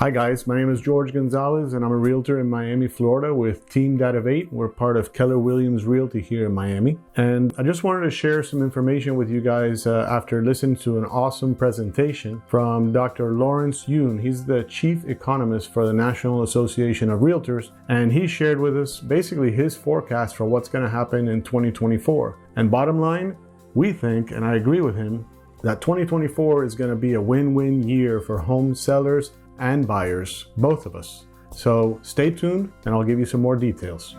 Hi guys, my name is George Gonzalez and I'm a realtor in Miami, Florida with Team Data 8. We're part of Keller Williams Realty here in Miami. And I just wanted to share some information with you guys after listening to an awesome presentation from Dr. Lawrence Yun. He's the Chief Economist for the National Association of Realtors. And he shared with us basically his forecast for what's going to happen in 2024. And bottom line, we think, and I agree with him, that 2024 is going to be a win-win year for home sellers and buyers, both of us. So stay tuned and I'll give you some more details.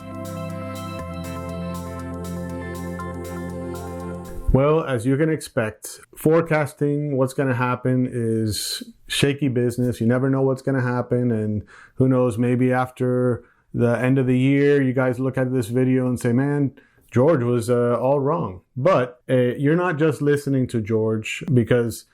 Well, as you can expect, forecasting what's going to happen is shaky business. You never know what's going to happen, and who knows, maybe after the end of the year, you guys look at this video and say, man, George was all wrong. But you're not just listening to George, because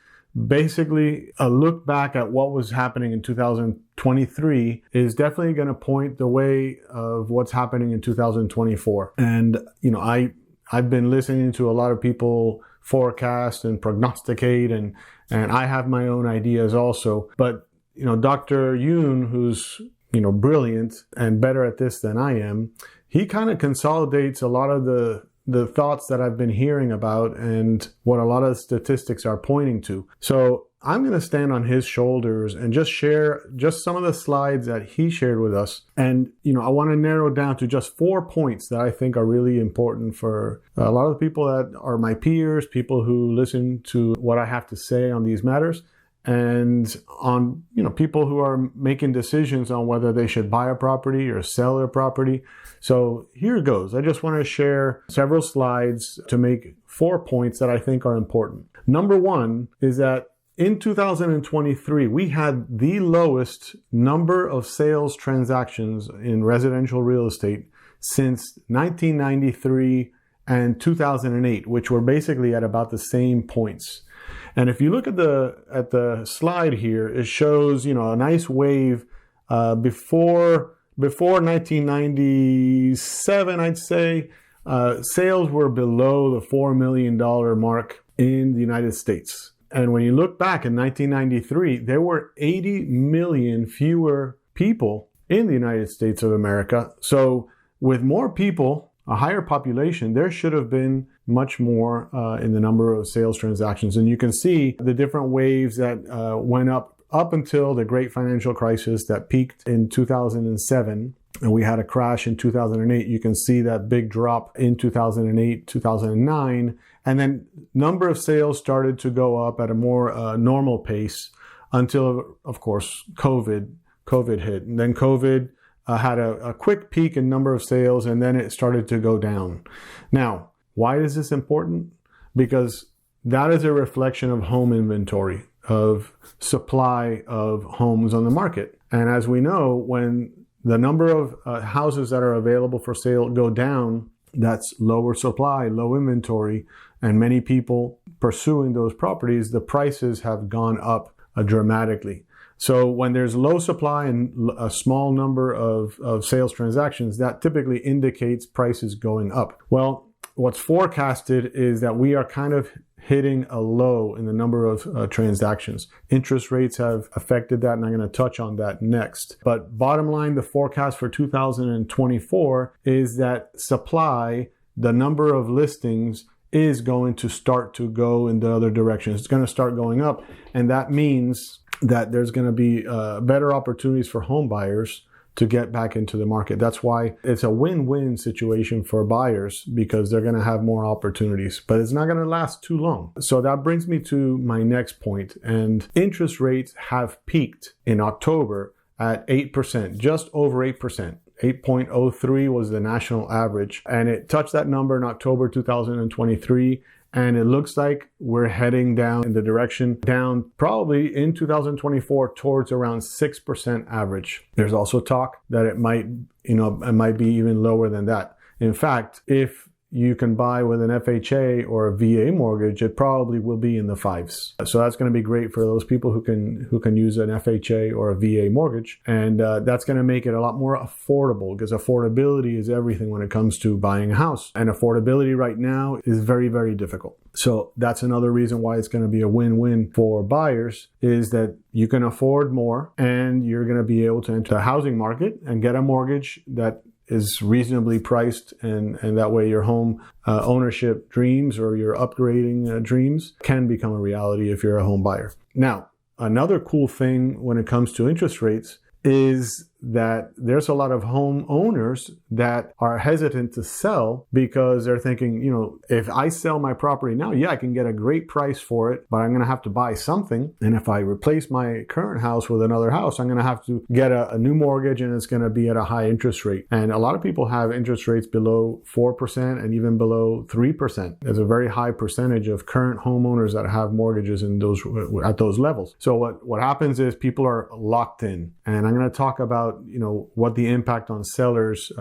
basically a look back at what was happening in 2023 is definitely going to point the way of what's happening in 2024. And, you know, I've been listening to a lot of people forecast and prognosticate, and I have my own ideas also. But, you know, Dr. Yun, who's, you know, brilliant and better at this than I am, he kind of consolidates a lot of the thoughts that I've been hearing about and what a lot of statistics are pointing to. So I'm going to stand on his shoulders and just share just some of the slides that he shared with us. And, you know, I want to narrow down to just 4 points that I think are really important for a lot of the people that are my peers, people who listen to what I have to say on these matters, and on, you know, people who are making decisions on whether they should buy a property or sell their property. So here it goes. I just want to share several slides to make 4 points that I think are important. Number one is that in 2023, we had the lowest number of sales transactions in residential real estate since 1993 and 2008, which were basically at about the same points. And if you look at the slide here, it shows, you know, a nice wave before 1997, I'd say. Sales were below the $4 million mark in the United States. And when you look back in 1993, there were 80 million fewer people in the United States of America. So with more people, a higher population, there should have been much more in the number of sales transactions. And you can see the different waves that went up until the great financial crisis that peaked in 2007. And we had a crash in 2008. You can see that big drop in 2008, 2009. And then number of sales started to go up at a more normal pace until, of course, COVID hit. And then COVID had a quick peak in number of sales, and then it started to go down. Now, why is this important? Because that is a reflection of home inventory, of supply of homes on the market. And as we know, when the number of houses that are available for sale go down, that's lower supply, low inventory, and many people pursuing those properties, the prices have gone up dramatically. So when there's low supply and a small number of sales transactions, that typically indicates prices going up. Well, what's forecasted is that we are kind of hitting a low in the number of transactions. Interest rates have affected that, and I'm going to touch on that next. But bottom line, the forecast for 2024 is that supply, the number of listings, is going to start to go in the other direction. It's going to start going up, and that means that there's going to be better opportunities for home buyers to get back into the market. That's why it's a win-win situation for buyers, because they're going to have more opportunities, but it's not going to last too long. So that brings me to my next point. And interest rates have peaked in October at 8%, just over 8%. 8.03 was the national average, and it touched that number in October 2023. And it looks like we're heading down in the direction down probably in 2024 towards around 6% average. There's also talk that it might be even lower than that. In fact, if you can buy with an FHA or a VA mortgage, it probably will be in the 5s. So that's going to be great for those people who can use an FHA or a VA mortgage. And that's going to make it a lot more affordable, because affordability is everything when it comes to buying a house. And affordability right now is very, very difficult. So that's another reason why it's going to be a win-win for buyers, is that you can afford more and you're going to be able to enter the housing market and get a mortgage that is reasonably priced, and that way your home ownership dreams or your upgrading dreams can become a reality if you're a home buyer. Now, another cool thing when it comes to interest rates is that there's a lot of homeowners that are hesitant to sell because they're thinking, if I sell my property now, I can get a great price for it, but I'm going to have to buy something. And if I replace my current house with another house, I'm going to have to get a new mortgage, and it's going to be at a high interest rate. And a lot of people have interest rates below 4% and even below 3%. There's a very high percentage of current homeowners that have mortgages at those levels. So what happens is people are locked in. And I'm going to talk about what the impact on sellers,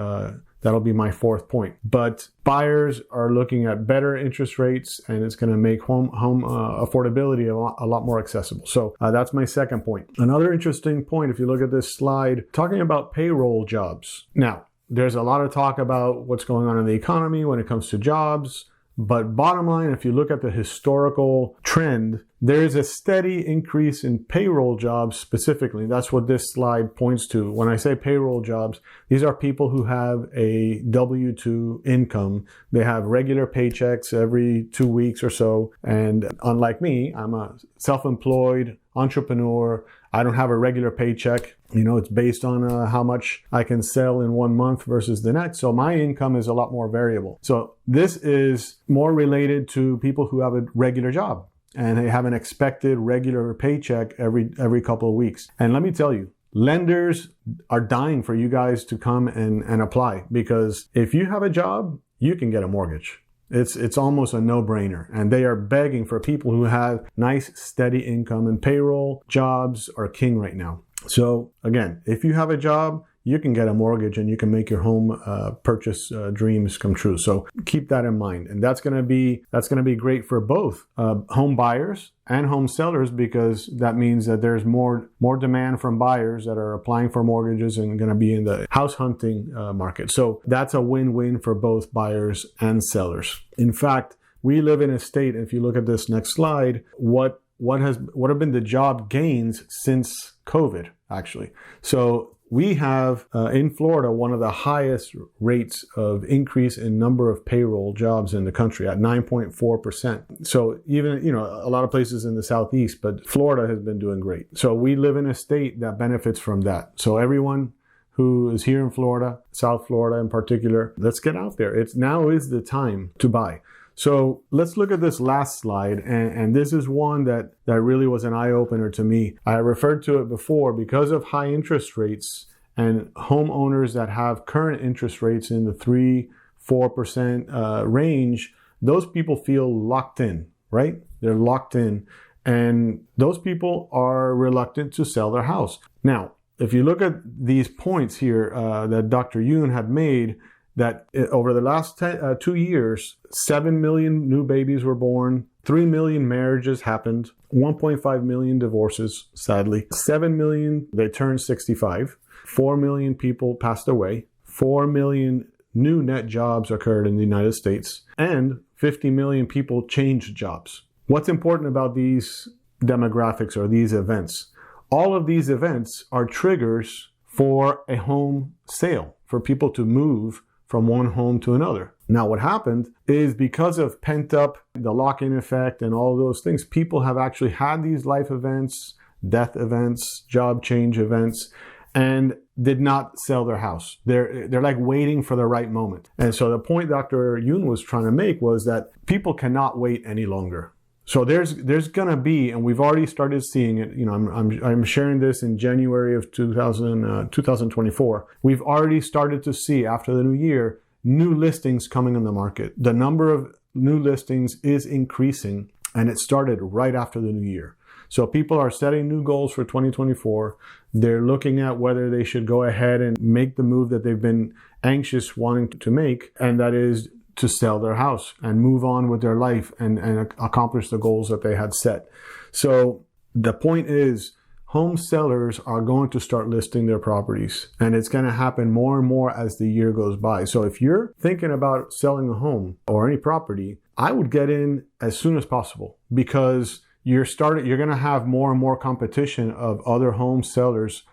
that'll be my fourth point. But buyers are looking at better interest rates, and it's going to make home affordability a lot more accessible. So that's my second point. Another interesting point, if you look at this slide, talking about payroll jobs. Now, there's a lot of talk about what's going on in the economy when it comes to jobs. But bottom line, if you look at the historical trend, there is a steady increase in payroll jobs specifically. That's what this slide points to. When I say payroll jobs, these are people who have a W-2 income. They have regular paychecks every 2 weeks or so. And unlike me, I'm a self-employed entrepreneur. I don't have a regular paycheck. It's based on how much I can sell in 1 month versus the next. So my income is a lot more variable. So this is more related to people who have a regular job and they have an expected regular paycheck every couple of weeks. And let me tell you, lenders are dying for you guys to come and apply, because if you have a job, you can get a mortgage. It's almost a no-brainer. And they are begging for people who have nice, steady income, and payroll jobs are king right now. So again, if you have a job, you can get a mortgage and you can make your home purchase dreams come true. So keep that in mind. And that's going to be great for both home buyers and home sellers, because that means that there's more demand from buyers that are applying for mortgages and going to be in the house hunting market. So that's a win-win for both buyers and sellers. In fact, we live in a state, if you look at this next slide, what have been the job gains since COVID, actually. So we have in Florida one of the highest rates of increase in number of payroll jobs in the country at 9.4%. So even, a lot of places in the Southeast, but Florida has been doing great. So we live in a state that benefits from that. So everyone who is here in Florida, South Florida in particular, let's get out there. Now is the time to buy. So let's look at this last slide, and this is one that really was an eye-opener to me. I referred to it before. Because of high interest rates and homeowners that have current interest rates in the 3-4% range, those people feel locked in, right? They're locked in, and those people are reluctant to sell their house. Now, if you look at these points here that Dr. Yoon had made, that over the last 2 years, 7 million new babies were born, 3 million marriages happened, 1.5 million divorces, sadly, 7 million, they turned 65, 4 million people passed away, 4 million new net jobs occurred in the United States, and 50 million people changed jobs. What's important about these demographics or these events? All of these events are triggers for a home sale, for people to move from one home to another. Now, what happened is, because of Pent-Up, the lock-in effect, and all those things, people have actually had these life events, death events, job change events, and did not sell their house. They're like waiting for the right moment. And so the point Dr. Yoon was trying to make was that people cannot wait any longer. So there's gonna be, and we've already started seeing it. I'm sharing this in January of 2024. We've already started to see, after the new year, new listings coming on the market. The number of new listings is increasing, and it started right after the new year. So people are setting new goals for 2024. They're looking at whether they should go ahead and make the move that they've been anxious wanting to make, and that is to sell their house and move on with their life and accomplish the goals that they had set. So the point is, home sellers are going to start listing their properties, and it's going to happen more and more as the year goes by. So if you're thinking about selling a home or any property, I would get in as soon as possible, because you're going to have more and more competition of other home sellers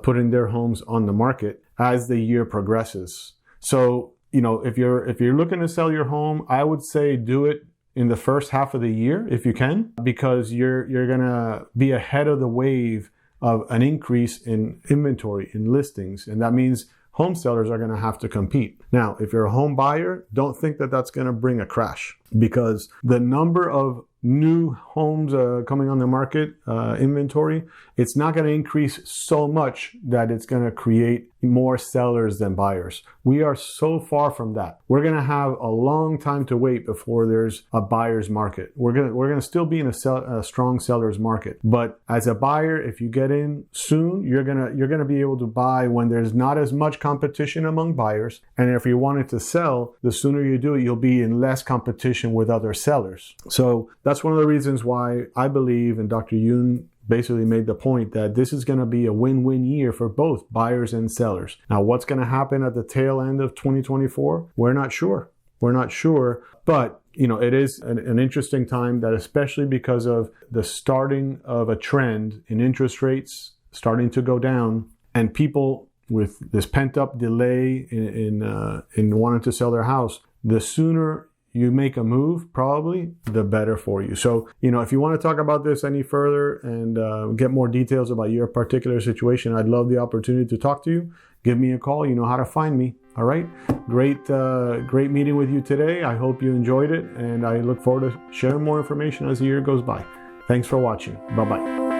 putting their homes on the market as the year progresses. So, if you're looking to sell your home, I would say do it in the first half of the year if you can, because you're going to be ahead of the wave of an increase in inventory, in listings. And that means home sellers are going to have to compete. Now, if you're a home buyer, don't think that that's going to bring a crash, because the number of new homes coming on the market, inventory, it's not going to increase so much that it's going to create more sellers than buyers. We are so far from that. We're going to have a long time to wait before there's a buyer's market. We're going to still be in a strong seller's market. But as a buyer, if you get in soon, you're going to be able to buy when there's not as much competition among buyers. And if you wanted to sell, the sooner you do it, you'll be in less competition with other sellers. So that's one of the reasons why I believe, and Dr. Yoon basically made the point, that this is going to be a win-win year for both buyers and sellers. Now, what's going to happen at the tail end of 2024? We're not sure. But, it is an interesting time, that especially because of the starting of a trend in interest rates starting to go down, and people with this pent-up delay in wanting to sell their house, the sooner you make a move, probably the better for you. So, if you want to talk about this any further and get more details about your particular situation, I'd love the opportunity to talk to you. Give me a call. You know how to find me. All right. Great meeting with you today. I hope you enjoyed it, and I look forward to sharing more information as the year goes by. Thanks for watching. Bye-bye.